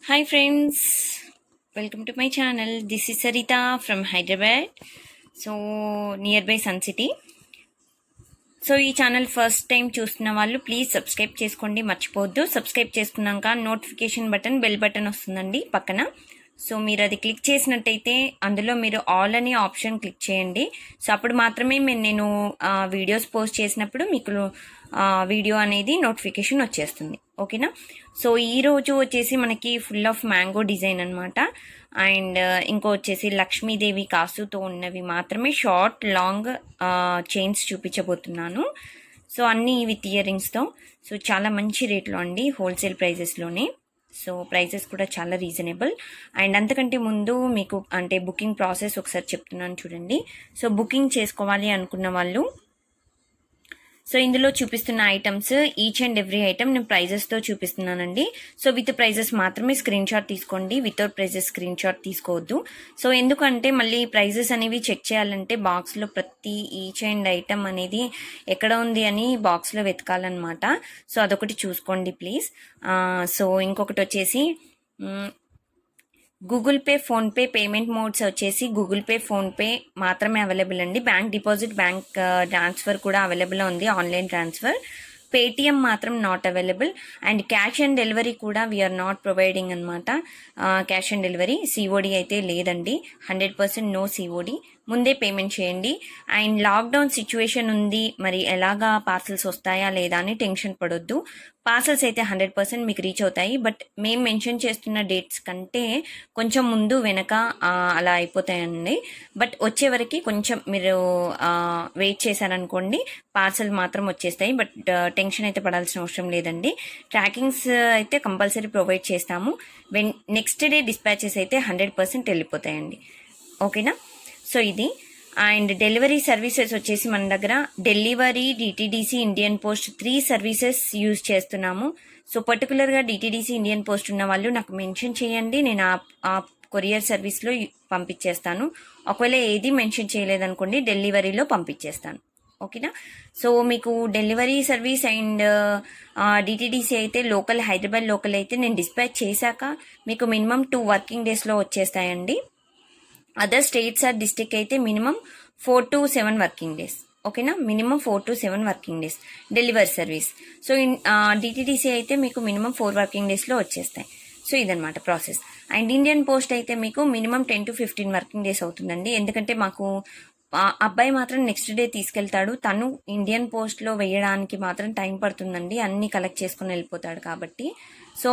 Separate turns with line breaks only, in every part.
Hi friends, welcome to my channel. This is Sarita from Hyderabad, so nearby Sun City. So ఈ channel first time చూస్తున్న వాళ్ళు please subscribe చేసుకోండి, మర్చిపోవద్దు. Subscribe చేసుకున్నాక notification button, bell button వస్తుందండి పక్కన. So మీరు అది క్లిక్ చేసినట్టయితే అందులో మీరు ఆల్ అనే ఆప్షన్ క్లిక్ చేయండి. సో అప్పుడు మాత్రమే నేను వీడియోస్ పోస్ట్ చేసినప్పుడు మీకు వీడియో అనేది నోటిఫికేషన్ వచ్చేస్తుంది. ఓకేనా? సో ఈరోజు వచ్చేసి మనకి ఫుల్ ఆఫ్ మ్యాంగో డిజైన్ అనమాట. అండ్ ఇంకో వచ్చేసి లక్ష్మీదేవి కాసుతో ఉన్నవి మాత్రమే షార్ట్ లాంగ్ చైన్స్ చూపించబోతున్నాను. సో అన్నీ విత్ ఇయర్ రింగ్స్తో. సో చాలా మంచి రేట్లో అండి, హోల్సేల్ ప్రైజెస్లోనే. సో ప్రైజెస్ కూడా చాలా రీజనబుల్. అండ్ అంతకంటే ముందు మీకు అంటే బుకింగ్ ప్రాసెస్ ఒకసారి చెప్తున్నాను చూడండి. సో బుకింగ్ చేసుకోవాలి అనుకున్న వాళ్ళు, సో ఇందులో చూపిస్తున్న items each and every item నేను ప్రైజెస్తో చూపిస్తున్నానండి. సో విత్ ప్రైజెస్ మాత్రమే స్క్రీన్ షాట్ తీసుకోండి, వితౌట్ ప్రైజెస్ స్క్రీన్ షాట్ తీసుకోవద్దు. సో ఎందుకంటే మళ్ళీ ప్రైజెస్ అనేవి చెక్ చేయాలంటే బాక్స్లో ప్రతి ఈచ్ అండ్ ఐటమ్ అనేది ఎక్కడ ఉంది అని బాక్స్లో వెతకాలన్నమాట. సో అదొకటి చూసుకోండి ప్లీజ్. సో ఇంకొకటి వచ్చేసి Google pay, PhonePe payment modes వచ్చేసి గూగుల్ పే, ఫోన్పే మాత్రమే అవైలబుల్ అండి. బ్యాంక్ డిపాజిట్, బ్యాంక్ ట్రాన్స్ఫర్ కూడా అవైలబుల్ ఉంది, ఆన్లైన్ ట్రాన్స్ఫర్. పేటిఎం మాత్రం not available. And cash on delivery కూడా వీఆర్ నాట్ ప్రొవైడింగ్ అనమాట. క్యాష్ ఆన్ డెలివరీ సిఓడి అయితే లేదండి, 100% నో సిఓడి. ముందే పేమెంట్ చేయండి. అండ్ లాక్డౌన్ సిచ్యువేషన్ ఉంది, మరి ఎలాగా పార్సల్స్ వస్తాయా లేదా అని టెన్షన్ పడొద్దు. పార్సల్స్ అయితే 100% మీకు రీచ్ అవుతాయి. బట్ మేము మెన్షన్ చేస్తున్న డేట్స్ కంటే కొంచెం ముందు వెనక అలా అయిపోతాయండి. బట్ వచ్చే వరకు కొంచెం మీరు వెయిట్ చేశారనుకోండి, పార్సల్ మాత్రం వచ్చేస్తాయి. బట్ టెన్షన్ అయితే పడాల్సిన అవసరం లేదండి. ట్రాకింగ్స్ అయితే కంపల్సరీ ప్రొవైడ్ చేస్తాము. నెక్స్ట్ డే డిస్పాచెస్ అయితే 100% వెళ్ళిపోతాయండి. ఓకేనా? సో ఇది. అండ్ డెలివరీ సర్వీసెస్ వచ్చేసి మన దగ్గర delivery, DTDC, Indian post 3 services use చేస్తున్నాము. సో పర్టికులర్గా డిటిడిసి, ఇండియన్ పోస్ట్ ఉన్న వాళ్ళు నాకు మెన్షన్ చేయండి, నేను ఆ కొరియర్ సర్వీస్లో పంపించేస్తాను. ఒకవేళ ఏది మెన్షన్ చేయలేదనుకోండి, డెలివరీలో పంపించేస్తాను. ఓకేనా? సో మీకు డెలివరీ సర్వీస్ అండ్ డిటిడిసి అయితే లోకల్, హైదరాబాద్ లోకల్ అయితే నేను డిస్పాచ్ చేశాక మీకు మినిమం 2 వర్కింగ్ డేస్లో వచ్చేస్తాయండి. అదర్ స్టేట్స్ ఆర్ డిస్ట్రిక్ట్ అయితే మినిమం 4 to 7 వర్కింగ్ డేస్. ఓకేనా? Minimum 4 to 7 working days delivery service. So DTDC అయితే మీకు మినిమం 4 వర్కింగ్ డేస్లో వచ్చేస్తాయి. సో ఇదనమాట ప్రాసెస్. అండ్ ఇండియన్ పోస్ట్ అయితే మీకు మినిమం 10 to 15 వర్కింగ్ డేస్ అవుతుందండి. ఎందుకంటే మాకు అబ్బాయి మాత్రం నెక్స్ట్ డే తీసుకెళ్తాడు, తను ఇండియన్ పోస్ట్లో వేయడానికి మాత్రం టైం పడుతుందండి, అన్నీ కలెక్ట్ చేసుకుని వెళ్ళిపోతాడు కాబట్టి. సో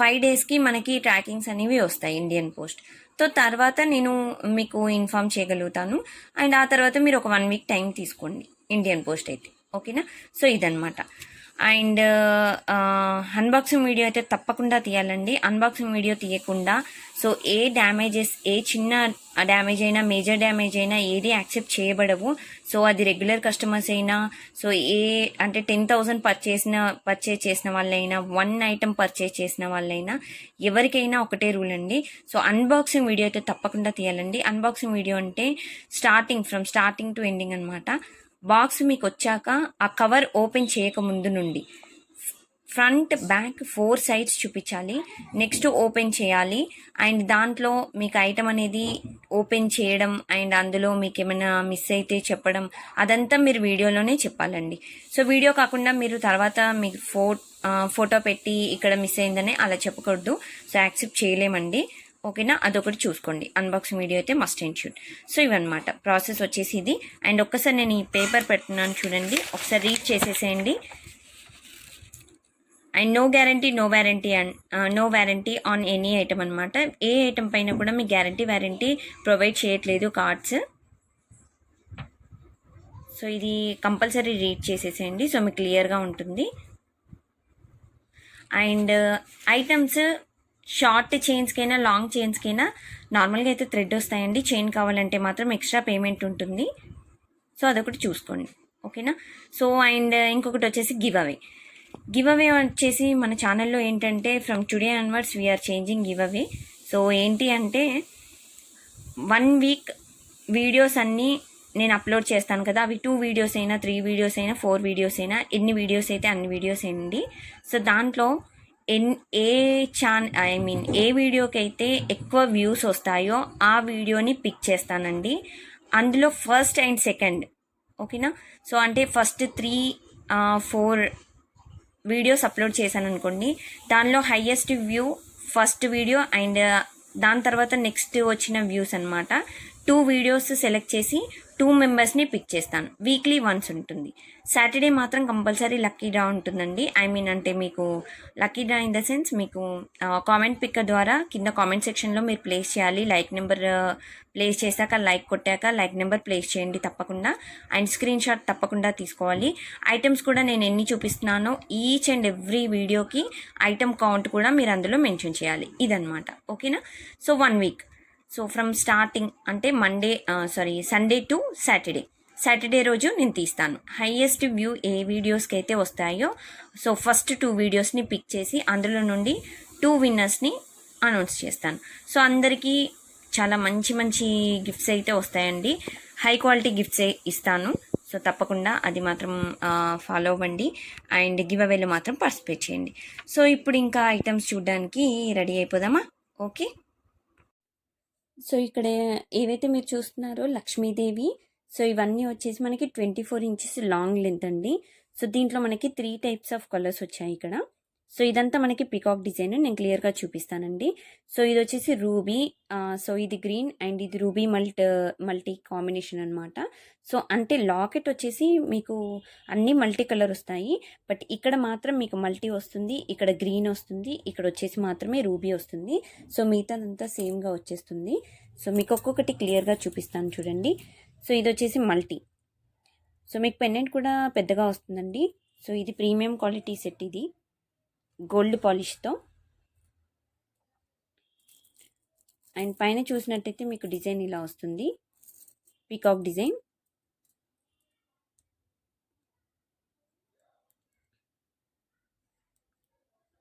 5 daysకి మనకి ట్రాకింగ్స్ అనేవి వస్తాయి ఇండియన్ పోస్ట్. సో తర్వాత నేను మీకు ఇన్ఫామ్ చేయగలుగుతాను. అండ్ ఆ తర్వాత మీరు ఒక 1 week టైం తీసుకోండి ఇండియన్ పోస్ట్ అయితే. ఓకేనా? సో ఇదనమాట. అండ్ అన్బాక్సింగ్ వీడియో అయితే తప్పకుండా తీయాలండి. అన్బాక్సింగ్ వీడియో తీయకుండా సో ఏ డ్యామేజెస్, ఏ చిన్న డ్యామేజ్ అయినా, మేజర్ డ్యామేజ్ అయినా ఏది యాక్సెప్ట్ చేయబడవు. సో అది రెగ్యులర్ కస్టమర్స్ అయినా, సో అంటే 10,000 పర్చేజ్ చేసిన వాళ్ళైనా, 1 item పర్చేజ్ చేసిన వాళ్ళైనా, ఎవరికైనా ఒకటే రూల్ అండి. సో అన్బాక్సింగ్ వీడియో అయితే తప్పకుండా తీయాలండి. అన్బాక్సింగ్ వీడియో అంటే ఫ్రమ్ స్టార్టింగ్ టు ఎండింగ్ అనమాట. బాక్స్ మీకు వచ్చాక ఆ కవర్ ఓపెన్ చేయక ముందు నుండి ఫ్రంట్, బ్యాక్ 4 sides చూపించాలి. నెక్స్ట్ ఓపెన్ చేయాలి. అండ్ దాంట్లో మీకు ఐటమ్ అనేది ఓపెన్ చేయడం, అండ్ అందులో మీకు ఏమైనా మిస్ అయితే చెప్పడం, అదంతా మీరు వీడియోలోనే చెప్పాలండి. సో వీడియో కాకుండా మీరు తర్వాత మీకు ఫోటో పెట్టి ఇక్కడ మిస్ అయిందని అలా చెప్పకూడదు. సో యాక్సెప్ట్ చేయలేమండి. ఓకేనా? అదొకటి చూసుకోండి. అన్బాక్సింగ్ వీడియో అయితే మస్ట్ అండ్ షుడ్. సో ఇవన్నమాట ప్రాసెస్ వచ్చేసి ఇది. అండ్ ఒక్కసారి నేను ఈ పేపర్ పెడుతున్నాను చూడండి, ఒకసారి రీడ్ చేసేసేయండి. And no warranty on any item అనమాట. ఏ ఐటమ్ పైన కూడా మీ వ్యారంటీ ప్రొవైడ్ చేయట్లేదు కార్డ్స్. సో ఇది కంపల్సరీ రీడ్ చేసేసేయండి, సో మీకు క్లియర్గా ఉంటుంది. అండ్ ఐటమ్స్ షార్ట్ చైన్స్కైనా, లాంగ్ చైన్స్కైనా నార్మల్గా అయితే థ్రెడ్ వస్తాయండి. చైన్ కావాలంటే మాత్రం ఎక్స్ట్రా పేమెంట్ ఉంటుంది. సో అదొకటి చూసుకోండి. ఓకేనా? సో అండ్ ఇంకొకటి వచ్చేసి గివ్ అవే వచ్చేసి మన ఛానల్లో ఏంటంటే from today onwards we are changing give away. So ఏంటి అంటే 1 week వీడియోస్ అన్నీ నేను అప్లోడ్ చేస్తాను కదా, అవి 2 videos అయినా, 3 videos అయినా, 4 videos అయినా, ఎన్ని వీడియోస్ అయితే అన్ని వీడియోస్ అండి. సో దాంట్లో ఎన్ ఏ ఏ వీడియోకి అయితే ఎక్కువ వ్యూస్ వస్తాయో ఆ వీడియోని పిక్ చేస్తానండి. అందులో ఫస్ట్ అండ్ సెకండ్, ఓకేనా. సో అంటే ఫస్ట్ 3-4 వీడియోస్ అప్లోడ్ చేశాను అనుకోండి, దానిలో highest view first video and దాని తర్వాత నెక్స్ట్ వచ్చిన వ్యూస్ అనమాట. 2 వీడియోస్ సెలెక్ట్ చేసి 2 మెంబర్స్ని పిక్ చేస్తాను. వీక్లీ వన్స్ ఉంటుంది. సాటర్డే మాత్రం కంపల్సరీ లక్కీ డ్రా ఉంటుందండి. అంటే మీకు lucky draw in the sense, మీకు కామెంట్ పిక్కర్ ద్వారా కింద కామెంట్ సెక్షన్లో మీరు ప్లేస్ చేయాలి. లైక్ నెంబర్ ప్లేస్ చేశాక, లైక్ కొట్టాక లైక్ నెంబర్ ప్లేస్ చేయండి తప్పకుండా. అండ్ స్క్రీన్ షాట్ తప్పకుండా తీసుకోవాలి. ఐటమ్స్ కూడా నేను ఎన్ని చూపిస్తున్నానో ఈచ్ అండ్ ఎవ్రీ వీడియోకి ఐటమ్ కౌంట్ కూడా మీరు అందులో మెన్షన్ చేయాలి. ఇదనమాట, ఓకేనా. So 1 week, so from starting అంటే సండే టు సాటర్డే రోజు నేను తీస్తాను. హైయెస్ట్ వ్యూ ఏ వీడియోస్కి అయితే వస్తాయో, సో ఫస్ట్ 2 వీడియోస్ని పిక్ చేసి అందులో నుండి 2 విన్నర్స్ని అనౌన్స్ చేస్తాను. సో అందరికీ చాలా మంచి మంచి గిఫ్ట్స్ అయితే వస్తాయండి. హై క్వాలిటీ గిఫ్ట్సే ఇస్తాను. సో తప్పకుండా అది మాత్రం ఫాలో అవ్వండి అండ్ గివ్ అవేలో మాత్రం పార్టిసిపేట్ చేయండి. సో ఇప్పుడు ఇంకా ఐటమ్స్ చూడడానికి రెడీ అయిపోదామా? ఓకే. సో ఇక్కడ ఏవైతే మీరు చూస్తున్నారో లక్ష్మీదేవి, సో ఇవన్నీ వచ్చేసి మనకి 24 ఇంచెస్ లాంగ్ లెంత్ అండి. సో దీంట్లో మనకి 3 టైప్స్ ఆఫ్ కలర్స్ వచ్చాయి ఇక్కడ. సో ఇదంతా మనకి పికాక్ డిజైన్, నేను క్లియర్గా చూపిస్తానండి. సో ఇది వచ్చేసి రూబీ, సో ఇది గ్రీన్ అండ్ ఇది రూబీ మల్టీ కాంబినేషన్ అనమాట. సో అంటే లాకెట్ వచ్చేసి మీకు అన్ని మల్టీ కలర్ వస్తాయి, బట్ ఇక్కడ మాత్రం మీకు మల్టీ వస్తుంది, ఇక్కడ గ్రీన్ వస్తుంది, ఇక్కడ వచ్చేసి మాత్రమే రూబీ వస్తుంది. సో మిగతాదంతా సేమ్గా వచ్చేస్తుంది. సో మీకు ఒక్కొక్కటి క్లియర్గా చూపిస్తాను చూడండి. సో ఇది వచ్చేసి మల్టీ, సో మీకు పెండెంట్ కూడా పెద్దగా వస్తుందండి. సో ఇది ప్రీమియం క్వాలిటీ సెట్, ఇది గోల్డ్ పాలిష్తో. అండ్ పైన చూసినట్టయితే మీకు డిజైన్ ఇలా వస్తుంది, peacock design.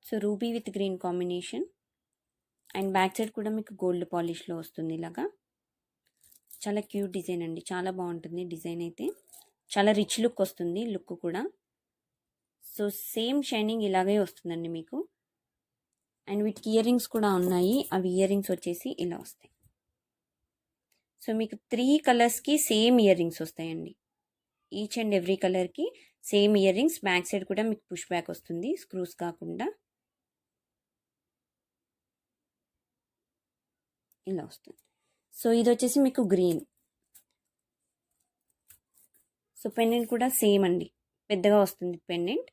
So ruby with green combination and back side కూడా మీకు గోల్డ్ పాలిష్లో వస్తుంది ఇలాగా. చాలా క్యూట్ డిజైన్ అండి, చాలా బాగుంటుంది డిజైన్ అయితే. చాలా రిచ్ లుక్ వస్తుంది, లుక్ కూడా. సో సేమ్ షైనింగ్ ఇలాగే వస్తుందండి మీకు. అండ్ వీటికి ఇయర్ రింగ్స్ కూడా ఉన్నాయి, అవి ఇయర్ రింగ్స్ వచ్చేసి ఇలా వస్తాయి. సో మీకు 3 కలర్స్కి సేమ్ ఇయర్ రింగ్స్ వస్తాయండి. ఈచ్ అండ్ ఎవ్రీ కలర్కి same ear rings. Back side కూడా మీకు పుష్ బ్యాక్ వస్తుంది, స్క్రూస్ కాకుండా ఇలా వస్తుంది. సో ఇది వచ్చేసి మీకు గ్రీన్. సో పెండెంట్ కూడా సేమ్ అండి, పెద్దగా వస్తుంది పెండెంట్.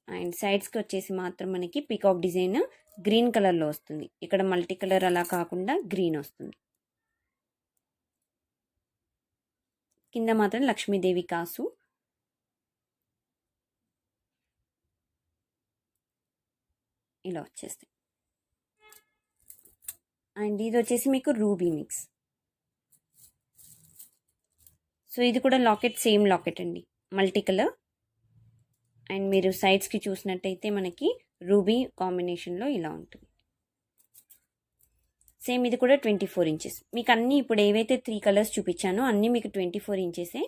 అండ్ సైడ్స్కి వచ్చేసి మాత్రం మనకి పీకాక్ డిజైన్ గ్రీన్ కలర్లో వస్తుంది. ఇక్కడ మల్టీ కలర్ అలా కాకుండా గ్రీన్ వస్తుంది. కింద మాత్రం లక్ష్మీదేవి కాసు. ఇలా వచ్చేస్తాయి. అండ్ ఇది వచ్చేసి మీకు రూబీ మిక్స్. సో ఇది కూడా లాకెట్, సేమ్ లాకెట్ అండి, మల్టీ కలర్. అండ్ మీరు సైడ్స్కి చూసినట్టయితే మనకి రూబీ కాంబినేషన్లో ఇలా ఉంటుంది. సేమ్ ఇది కూడా 24 ఇంచెస్. మీకు అన్నీ ఇప్పుడు ఏవైతే 3 కలర్స్ చూపించానో అన్నీ మీకు 24 ఇంచెసే.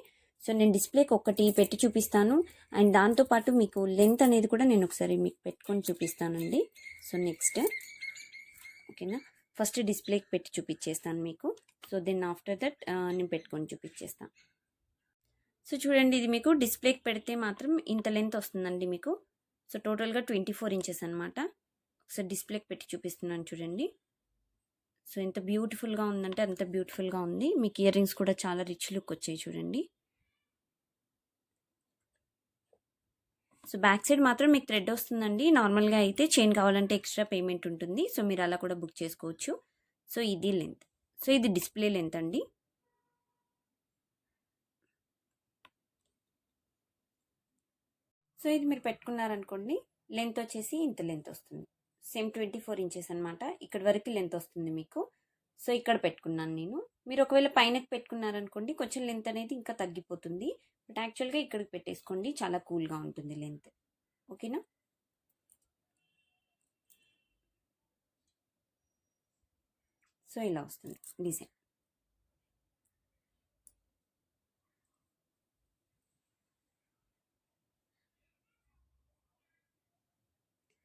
సో నేను డిస్ప్లేకి ఒకటి పెట్టి చూపిస్తాను అండ్ దాంతోపాటు మీకు లెంత్ అనేది కూడా నేను ఒకసారి మీకు పెట్టుకొని చూపిస్తానండి. సో నెక్స్ట్, ఓకేనా, ఫస్ట్ డిస్ప్లేకి పెట్టి చూపించేస్తాను మీకు. సో దెన్ ఆఫ్టర్ దట్ నేను పెట్టుకొని చూపించేస్తాను. సో చూడండి, ఇది మీకు డిస్ప్లేకి పెడితే మాత్రం ఇంత లెంత్ వస్తుందండి మీకు. సో టోటల్గా 24 ఇంచెస్ అనమాట. ఒకసారి డిస్ప్లేకి పెట్టి చూపిస్తున్నాను చూడండి. సో ఎంత బ్యూటిఫుల్గా ఉందంటే అంత బ్యూటిఫుల్గా ఉంది. మీకు ఇయర్ రింగ్స్ కూడా చాలా రిచ్ లుక్ వచ్చాయి చూడండి. సో బ్యాక్ సైడ్ మాత్రం మీకు థ్రెడ్ వస్తుందండి. నార్మల్గా అయితే చైన్ కావాలంటే ఎక్స్ట్రా పేమెంట్ ఉంటుంది. సో మీరు అలా కూడా బుక్ చేసుకోవచ్చు. సో ఇది లెంత్. సో ఇది డిస్ప్లే లెంత్ అండి. సో ఇది మీరు పెట్టుకున్నారనుకోండి, లెంత్ వచ్చేసి ఇంత లెంత్ వస్తుంది. సేమ్ 24 ఇంచెస్ అనమాట. ఇక్కడ వరకు లెంత్ వస్తుంది మీకు. సో ఇక్కడ పెట్టుకున్నాను నేను. మీరు ఒకవేళ పైనకి పెట్టుకున్నారనుకోండి, కొంచెం లెంత్ అనేది ఇంకా తగ్గిపోతుంది. బట్ యాక్చువల్గా ఇక్కడికి పెట్టేసుకోండి, చాలా కూల్గా ఉంటుంది లెంత్. ఓకేనా. సో ఇలా వస్తుంది డిజైన్.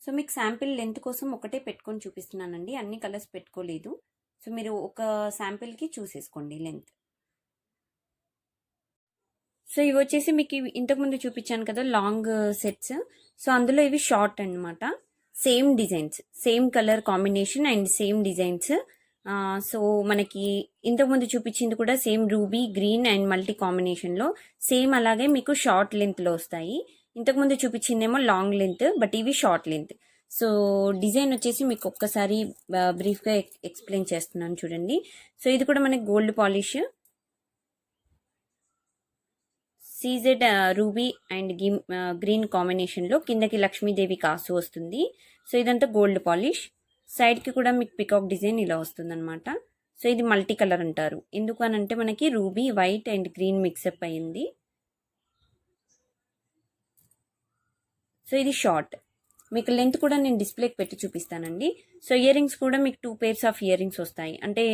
సో మీకు శాంపిల్ లెంత్ కోసం ఒకటే పెట్టుకొని చూపిస్తున్నానండి, అన్ని కలర్స్ పెట్టుకోలేదు. సో మీరు ఒక శాంపిల్కి చూసేసుకోండి లెంత్. సో ఇవి వచ్చేసి మీకు ఇంతకుముందు చూపించాను కదా లాంగ్ సెట్స్, సో అందులో ఇవి షార్ట్ అనమాట. Same designs, same colour combination and same designs. So మనకి ఇంతకుముందు చూపించింది కూడా same ruby green and multi కాంబినేషన్లో సేమ్ అలాగే మీకు షార్ట్ లెంత్లో వస్తాయి. ఇంతకుముందు చూపించిందేమో లాంగ్ లెంత్, బట్ ఇవి షార్ట్ లెంత్. సో డిజైన్ వచ్చేసి మీకు ఒక్కసారి బ్రీఫ్గా ఎక్స్ప్లెయిన్ చేస్తున్నాను చూడండి. సో ఇది కూడా మనకి gold polish, CZ ruby and green కాంబినేషన్లో కిందకి లక్ష్మీదేవి కాసు వస్తుంది. సో ఇదంతా గోల్డ్ పాలిష్. సైడ్కి కూడా మీకు పికాక్ డిజైన్ ఇలా వస్తుంది అనమాట. సో ఇది మల్టీ కలర్ అంటారు, ఎందుకు అని అంటే మనకి ruby white and green mixup అయింది. సో ఇది షార్ట్. మీకు లెంత్ కూడా నేను డిస్ప్లేకి పెట్టి చూపిస్తానండి. సో ఇయర్ రింగ్స్ కూడా మీకు 2 pairs ఆఫ్ ఇయర్ రింగ్స్ వస్తాయి, అంటే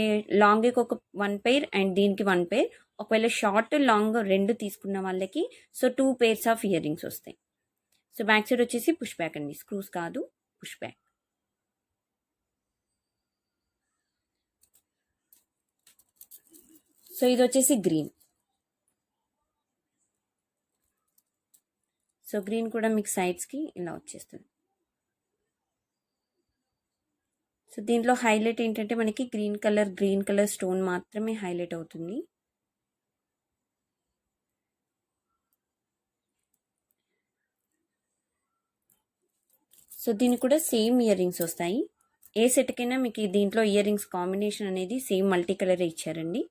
లాంగ్కి ఒక 1 pair అండ్ దీనికి 1 pair. ఒకవేళ షార్ట్ లాంగ్ 2 తీసుకున్న వాళ్ళకి so 2 pairs of ear rings వస్తాయి. సో బ్యాక్ సైడ్ వచ్చేసి పుష్ బ్యాక్ అండి, స్క్రూస్ కాదు, పుష్ బ్యాక్. సో ఇది వచ్చేసి గ్రీన్. సో గ్రీన్ కూడా మీకు సైడ్స్కి ఇలా వచ్చేస్తుంది. సో దీంట్లో హైలైట్ ఏంటంటే మనకి గ్రీన్ కలర్ స్టోన్ మాత్రమే హైలైట్ అవుతుంది. సో దీనికి కూడా సేమ్ ఇయర్ రింగ్స్ వస్తాయి. ఏ సెట్కైనా మీకు దీంట్లో ఇయర్ రింగ్స్ కాంబినేషన్ అనేది సేమ్ మల్టీ కలర్ ఇచ్చారండి.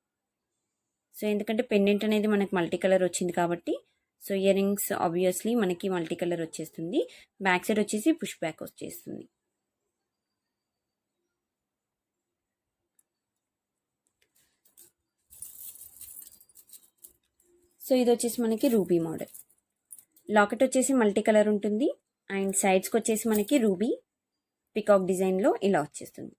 సో ఎందుకంటే పెండెంట్ అనేది మనకి మల్టీ కలర్ వచ్చింది కాబట్టి సో ఇయర్ రింగ్స్ ఆబ్వియస్లీ మనకి మల్టీ కలర్ వచ్చేస్తుంది. బ్యాక్ సైడ్ వచ్చేసి పుష్ బ్యాక్ వచ్చేస్తుంది. సో ఇది వచ్చేసి మనకి రూబీ మోడల్. లాకెట్ వచ్చేసి మల్టీ కలర్ ఉంటుంది అండ్ సైడ్స్కి వచ్చేసి మనకి రూబీ పికాక్ డిజైన్లో ఇలా వచ్చేస్తుంది.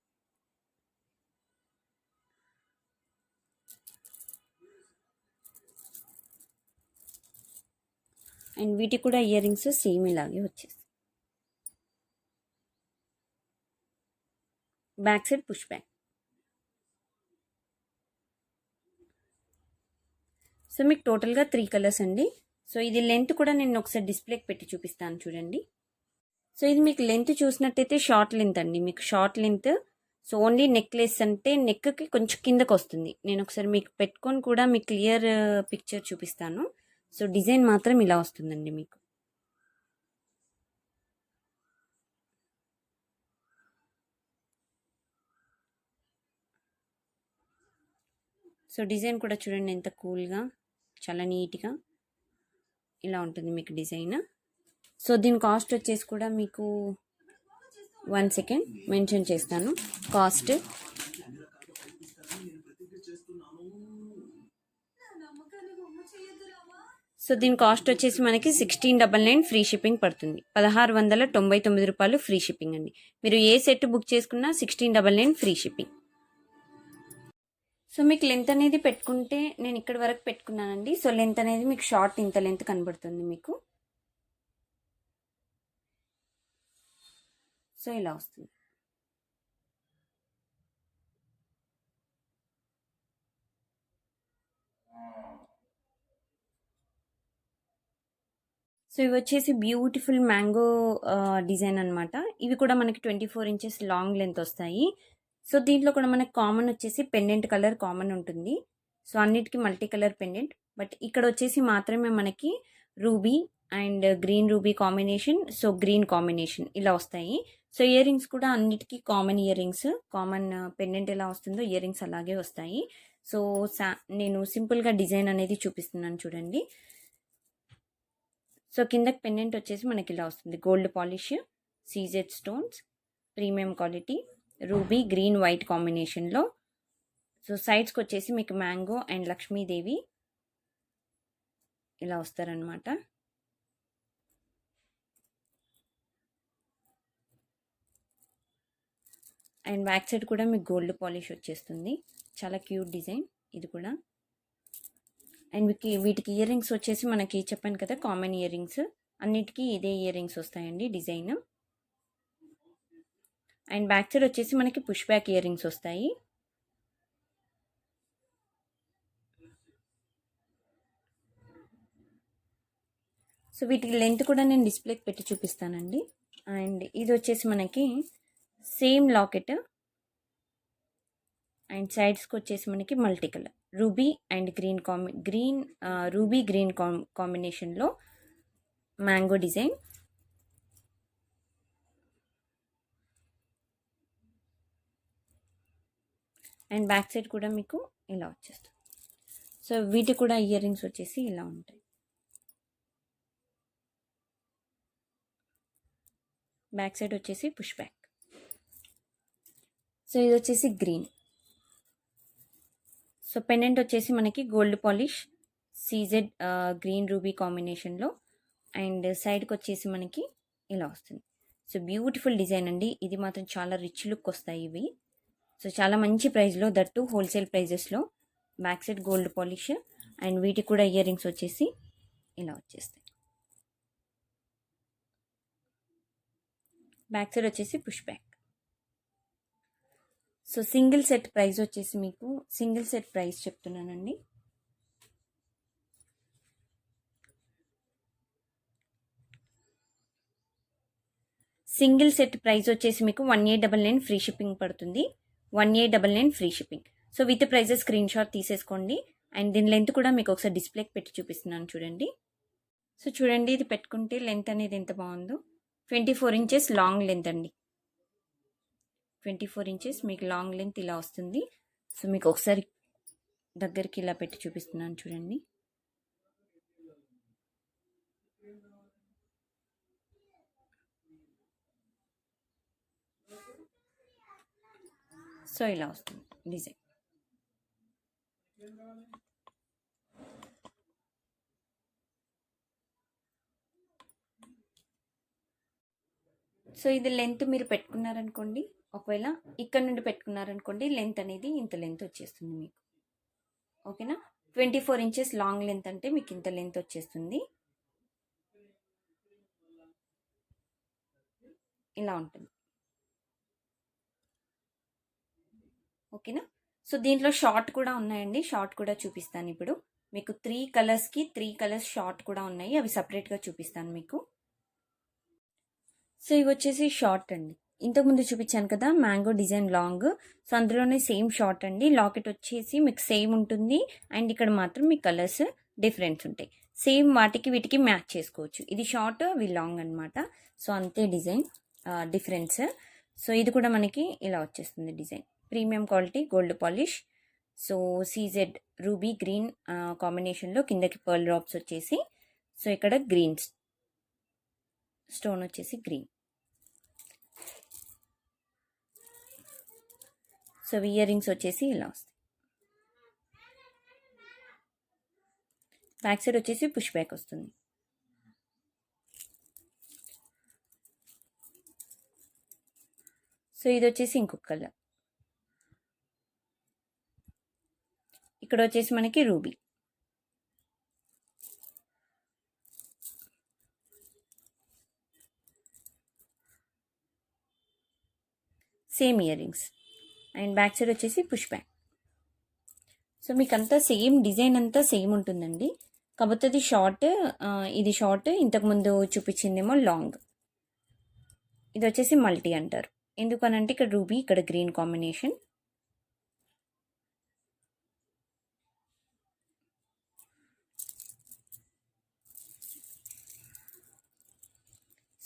అండ్ వీటికి కూడా ఇయర్ రింగ్స్ సేమ్ ఇలాగే వచ్చేస్తాయి. Back side push back. So మీకు టోటల్గా 3 కలర్స్ అండి. సో ఇది లెంత్ కూడా నేను ఒకసారి డిస్ప్లేకి పెట్టి చూపిస్తాను చూడండి. సో ఇది మీకు లెంత్ చూసినట్టయితే షార్ట్ లెంత్ అండి, మీకు short length. So only necklace అంటే నెక్కి కొంచెం కిందకు వస్తుంది. నేను ఒకసారి మీకు పెట్టుకొని కూడా మీకు క్లియర్ పిక్చర్ చూపిస్తాను. సో డిజైన్ మాత్రం ఇలా వస్తుందండి మీకు. సో డిజైన్ కూడా చూడండి ఎంత కూల్గా, చాలా నీట్గా ఇలా ఉంటుంది మీకు డిజైన్. సో దీని కాస్ట్ వచ్చేసి కూడా మీకు 1 సెకండ్ మెన్షన్ చేస్తాను కాస్ట్. సో దీని కాస్ట్ వచ్చేసి మనకి 1699 ఫ్రీ షిప్పింగ్ పడుతుంది. 1699 రూపాయలు ఫ్రీ షిప్పింగ్ అండి. మీరు ఏ సెట్ బుక్ చేసుకున్నా 1699 ఫ్రీ షిప్పింగ్. సో మీకు లెంత్ అనేది పెట్టుకుంటే నేను ఇక్కడి వరకు పెట్టుకున్నానండి. సో లెంత్ అనేది మీకు షార్ట్ ఇంత లెంత్ కనబడుతుంది మీకు. సో ఇలా వస్తుంది. సో ఇవి వచ్చేసి బ్యూటిఫుల్ మ్యాంగో డిజైన్ అనమాట. ఇవి కూడా మనకి 24 inches లాంగ్ లెంత్ వస్తాయి. సో దీంట్లో కూడా మనకి కామన్ వచ్చేసి పెండెంట్ కలర్ కామన్ ఉంటుంది. సో అన్నిటికీ మల్టీ కలర్ పెండెంట్, బట్ ఇక్కడ వచ్చేసి మాత్రమే మనకి ruby and green ruby combination, so green combination ఇలా వస్తాయి. సో ఇయర్ రింగ్స్ కూడా అన్నిటికీ common ear rings, common pendant ఎలా వస్తుందో ఇయర్ రింగ్స్ అలాగే వస్తాయి. సో నేను సింపుల్గా డిజైన్ అనేది చూపిస్తున్నాను చూడండి. సో కిందకి పెండెంట్ వచ్చేసి మనకి ఇలా వస్తుంది. Gold polish, CZ stones, premium quality, ruby green white కాంబినేషన్లో. సో సైడ్స్కి వచ్చేసి మీకు మ్యాంగో అండ్ లక్ష్మీదేవి ఇలా వస్తారనమాట. అండ్ బ్యాక్ సైడ్ కూడా మీకు గోల్డ్ పాలిష్ వచ్చేస్తుంది. చాలా క్యూట్ డిజైన్ ఇది కూడా. అండ్ వీటికి ఇయర్ రింగ్స్ వచ్చేసి మనకి చెప్పాను కదా కామన్ ఇయర్ రింగ్స్, అన్నిటికీ ఇదే ఇయర్ రింగ్స్ వస్తాయండి డిజైన్. అండ్ బ్యాక్ సైడ్ వచ్చేసి మనకి పుష్ బ్యాక్ ఇయర్ రింగ్స్ వస్తాయి. సో వీటికి లెంత్ కూడా నేను డిస్ప్లేకి పెట్టి చూపిస్తానండి. అండ్ ఇది వచ్చేసి మనకి సేమ్ లాకెట్ అండ్ సైడ్స్కి వచ్చేసి మనకి multi colour ruby and green ruby green కాంబినేషన్లో mango design. And back side కూడా మీకు ఇలా వచ్చేస్తుంది. సో వీటి కూడా ఇయర్ రింగ్స్ వచ్చేసి ఇలా ఉంటాయి. బ్యాక్ సైడ్ వచ్చేసి పుష్ బ్యాక్. సో ఇది వచ్చేసి గ్రీన్. సో పెండెంట్ వచ్చేసి మనకి gold polish CZ green ruby కాంబినేషన్లో అండ్ సైడ్కి వచ్చేసి మనకి ఇలా వస్తుంది. సో బ్యూటిఫుల్ డిజైన్ అండి. ఇది మాత్రం చాలా రిచ్ లుక్ వస్తాయి ఇవి. సో చాలా మంచి ప్రైస్లో, దట్టు హోల్సేల్ ప్రైజెస్లో. Back side gold polish and వీటికి కూడా ఇయర్ రింగ్స్ వచ్చేసి ఇలా వచ్చేస్తాయి. బ్యాక్ సైడ్ వచ్చేసి push back. So single set price వచ్చేసి మీకు సింగిల్ సెట్ ప్రైస్ చెప్తున్నానండి. సింగిల్ సెట్ ప్రైస్ వచ్చేసి మీకు 1899 ఫ్రీ షిప్పింగ్ పడుతుంది. 1899 free shipping. So with prices screenshot తీసేసుకోండి. అండ్ దీని లెంత్ కూడా మీకు ఒకసారి డిస్ప్లేకి పెట్టి చూపిస్తున్నాను చూడండి. సో చూడండి, ఇది పెట్టుకుంటే లెంత్ అనేది ఎంత బాగుందో. 24 ఇంచెస్ లాంగ్ లెంత్ అండి. 24 ఇంచెస్ మీకు లాంగ్ లెంత్ ఇలా వస్తుంది. సో మీకు ఒకసారి దగ్గరికి ఇలా పెట్టి చూపిస్తున్నాను చూడండి. సో ఇలా వస్తుంది డిజైన్. సో ఇది లెంత్ మీరు పెట్టుకున్నారనుకోండి, ఒకవేళ ఇక్కడ నుండి పెట్టుకున్నారనుకోండి, లెంత్ అనేది ఇంత లెంత్ వచ్చేస్తుంది మీకు. ఓకేనా? 24 ఇంచెస్ లాంగ్ లెంత్ అంటే మీకు ఇంత లెంత్ వచ్చేస్తుంది. ఇలా ఉంటుంది. ఓకేనా? సో దీంట్లో షార్ట్ కూడా ఉన్నాయండి. షార్ట్ కూడా చూపిస్తాను ఇప్పుడు మీకు. 3 కలర్స్కి 3 కలర్స్ షార్ట్ కూడా ఉన్నాయి. అవి సపరేట్గా చూపిస్తాను మీకు. సో ఇవి వచ్చేసి షార్ట్ అండి. ఇంతకుముందు చూపించాను కదా మ్యాంగో డిజైన్ లాంగ్. సో అందులోనే సేమ్ షార్ట్ అండి. లాకెట్ వచ్చేసి మీకు సేమ్ ఉంటుంది. అండ్ ఇక్కడ మాత్రం మీ కలర్స్ డిఫరెన్స్ ఉంటాయి. సేమ్ వాటికి వీటికి మ్యాచ్ చేసుకోవచ్చు. ఇది షార్ట్, అవి లాంగ్ అనమాట. సో అంతే డిజైన్ డిఫరెన్స్. సో ఇది కూడా మనకి ఇలా వచ్చేస్తుంది design. Premium quality gold polish. So CZ ruby green కాంబినేషన్లో కిందకి పర్ల్ డ్రాప్స్ వచ్చేసి, సో ఇక్కడ గ్రీన్ స్టోన్ వచ్చేసి గ్రీన్. సో ఇయర్ రింగ్స్ వచ్చేసి ఇలా వస్తాయి. బ్యాక్ సైడ్ వచ్చేసి పుష్ బ్యాక్ వస్తుంది. సో ఇది వచ్చేసి ఇంకొక కలర్. ఇక్కడ వచ్చేసి మనకి ruby. Same ear rings and back side వచ్చేసి పుష్ బ్యాక్. సో మీకు అంతా సేమ్ డిజైన్ అంతా సేమ్ ఉంటుందండి. కాకపోతే ఇది షార్ట్, ఇది షార్ట్, ఇంతకుముందు చూపించిందేమో లాంగ్. ఇది వచ్చేసి మల్టీ అంటారు. ఎందుకనంటే ఇక్కడ రూబీ, ఇక్కడ గ్రీన్ కాంబినేషన్.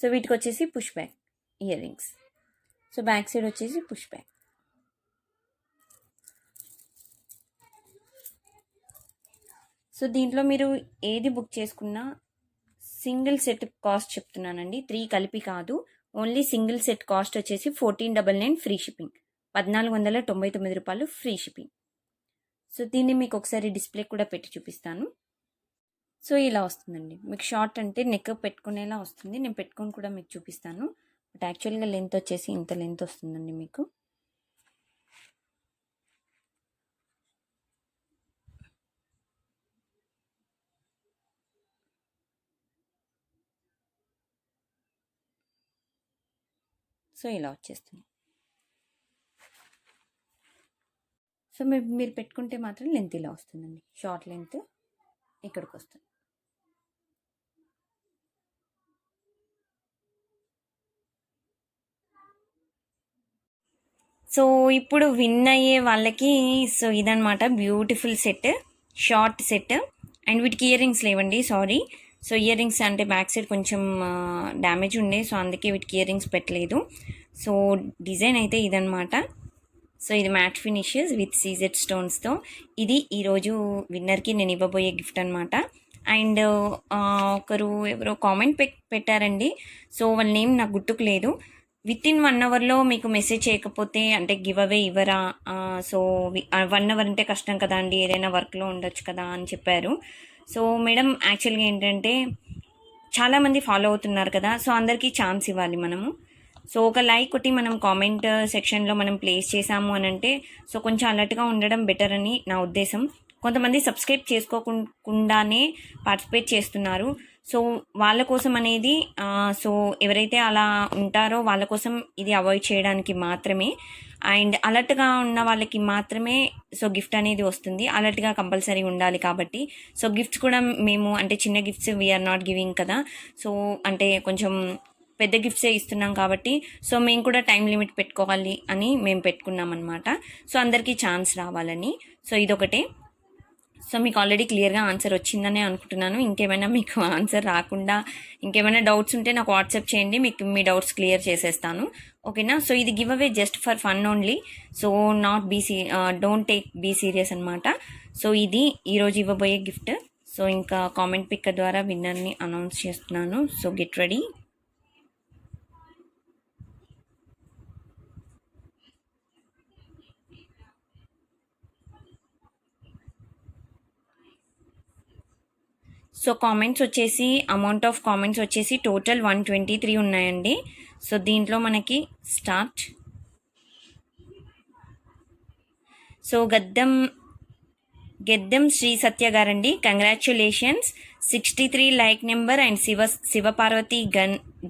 సో వీటికి వచ్చేసి push back ear rings. So back side వచ్చేసి పుష్ బ్యాక్. సో దీంట్లో మీరు ఏది బుక్ చేసుకున్నా సింగిల్ సెట్ కాస్ట్ చెప్తున్నానండి. 3 కలిపి కాదు, ఓన్లీ సింగిల్ సెట్ కాస్ట్ వచ్చేసి 1499 ఫ్రీ షిప్పింగ్. 1499 రూపాయలు ఫ్రీ షిప్పింగ్. సో దీన్ని మీకు ఒకసారి డిస్ప్లే కూడా పెట్టి చూపిస్తాను. సో ఇలా వస్తుందండి. మీకు షార్ట్ అంటే నెక్ పెట్టుకునేలా వస్తుంది. నేను పెట్టుకొని కూడా మీకు చూపిస్తాను. బట్ యాక్చువల్గా లెంత్ వచ్చేసి ఇంత లెంత్ వస్తుందండి మీకు. సో ఇలా వచ్చేస్తుంది. సో మీరు పెట్టుకుంటే మాత్రం లెంత్ ఇలా వస్తుందండి, షార్ట్ లెంత్ ఇక్కడికి వస్తుంది.
సో ఇప్పుడు విన్ అయ్యే వాళ్ళకి సో ఇదనమాట beautiful set, short set. And వీటికి ఇయర్ రింగ్స్ లేవండి, సారీ. సో ఇయర్ రింగ్స్ అంటే బ్యాక్ సైడ్ కొంచెం డ్యామేజ్ ఉండే, సో అందుకే వీటికి ఇయర్ రింగ్స్ పెట్టలేదు. సో డిజైన్ అయితే ఇదనమాట. సో ఇది మ్యాట్ ఫినిషెస్ విత్ సీజెడ్ స్టోన్స్తో. ఇది ఈరోజు విన్నర్కి నేను ఇవ్వబోయే గిఫ్ట్ అనమాట. అండ్ ఒకరు ఎవరో కామెంట్ పెట్టారండి, సో వాళ్ళ నేమ్ నాకు గుర్తుకు లేదు. విత్ ఇన్ 1 అవర్లో మీకు మెసేజ్ చేయకపోతే అంటే గివ్ అవే ఇవ్వరా? సో 1 అవర్ అంటే కష్టం కదా అండి, ఏదైనా వర్క్లో ఉండొచ్చు కదా అని చెప్పారు. సో మేడం యాక్చువల్గా ఏంటంటే చాలామంది ఫాలో అవుతున్నారు కదా, సో అందరికీ ఛాన్స్ ఇవ్వాలి మనము. సో ఒక లైక్ కొట్టి మనం కామెంట్ సెక్షన్లో మనం ప్లేస్ చేసాము అని అంటే సో కొంచెం అలర్ట్గా ఉండడం బెటర్ అని నా ఉద్దేశం. కొంతమంది సబ్స్క్రైబ్ చేసుకోకుండానే పార్టిసిపేట్ చేస్తున్నారు. సో వాళ్ళ కోసం అనేది సో ఎవరైతే అలా ఉంటారో వాళ్ళ కోసం ఇది అవాయిడ్ చేయడానికి మాత్రమే. అండ్ అలర్ట్గా ఉన్న వాళ్ళకి మాత్రమే సో గిఫ్ట్ అనేది వస్తుంది. అలర్ట్గా కంపల్సరీ ఉండాలి కాబట్టి. సో గిఫ్ట్స్ కూడా మేము అంటే చిన్న గిఫ్ట్స్ వీఆర్ నాట్ గివింగ్ కదా, సో అంటే కొంచెం పెద్ద గిఫ్ట్సే ఇస్తున్నాం కాబట్టి సో మేము కూడా టైం లిమిట్ పెట్టుకోవాలి అని మేము పెట్టుకున్నాం అనమాట. సో అందరికీ ఛాన్స్ రావాలని. సో ఇదొకటే. సో మీకు ఆల్రెడీ క్లియర్గా ఆన్సర్ వచ్చిందనే అనుకుంటున్నాను. ఇంకేమైనా మీకు ఆన్సర్ రాకుండా ఇంకేమైనా డౌట్స్ ఉంటే నాకు వాట్సాప్ చేయండి, మీకు మీ డౌట్స్ క్లియర్ చేసేస్తాను, ఓకేనా. సో ఇది give away just for fun only, so not don't take be serious అనమాట. సో ఇది ఈరోజు ఇవ్వబోయే గిఫ్ట్. సో ఇంకా కామెంట్ పిక్ ద్వారా విన్నర్ని అనౌన్స్ చేస్తున్నాను. So get ready. So comments వచ్చేసి అమౌంట్ ఆఫ్ కామెంట్స్ వచ్చేసి టోటల్ 123 ఉన్నాయండి. సో దీంట్లో మనకి స్టార్ట్. సో గెద్దం శ్రీ సత్య గారండి, congratulations, 63 like number and Shivaparvati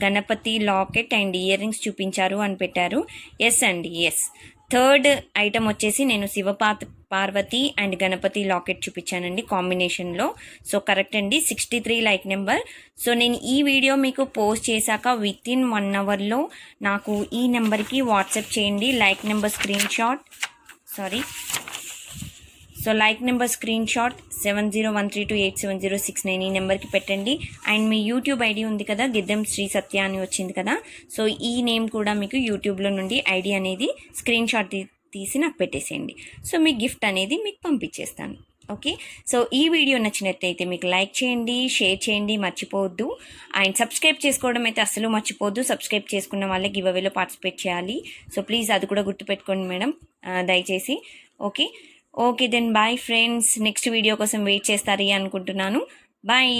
Ganapati locket and ear rings చూపించారు అని పెట్టారు. ఎస్ అండి, ఎస్. థర్డ్ ఐటమ్ వచ్చేసి నేను పార్వతి అండ్ గణపతి లాకెట్ చూపించానండి కాంబినేషన్లో. సో కరెక్ట్ అండి, 63 లైక్ నెంబర్. సో నేను ఈ వీడియో మీకు పోస్ట్ చేశాక విత్ ఇన్ 1 అవర్లో నాకు ఈ నెంబర్కి వాట్సాప్ చేయండి. లైక్ నెంబర్ స్క్రీన్ షాట్ 7013287069 ఈ నెంబర్కి పెట్టండి. అండ్ మీ యూట్యూబ్ ఐడి ఉంది కదా, గిద్దెం శ్రీ సత్య అని వచ్చింది కదా, సో ఈ నేమ్ కూడా మీకు యూట్యూబ్లో నుండి ఐడి అనేది స్క్రీన్ షాట్ తీసి నాకు పెట్టేసేయండి. సో మీ గిఫ్ట్ అనేది మీకు పంపించేస్తాను, ఓకే. సో ఈ వీడియో నచ్చినట్లయితే మీకు లైక్ చేయండి, షేర్ చేయండి, మర్చిపోవద్దు. అండ్ సబ్స్క్రైబ్ చేసుకోవడం అయితే అస్సలు మర్చిపోవద్దు. సబ్స్క్రైబ్ చేసుకున్న వాళ్ళే గివ్ అవేలో పార్టిసిపేట్ చేయాలి. సో ప్లీజ్ అది కూడా గుర్తుపెట్టుకోండి మేడం, దయచేసి, okay then bye friends. Next video కోసం వెయిట్ చేస్తారని అనుకుంటున్నాను. బాయ్.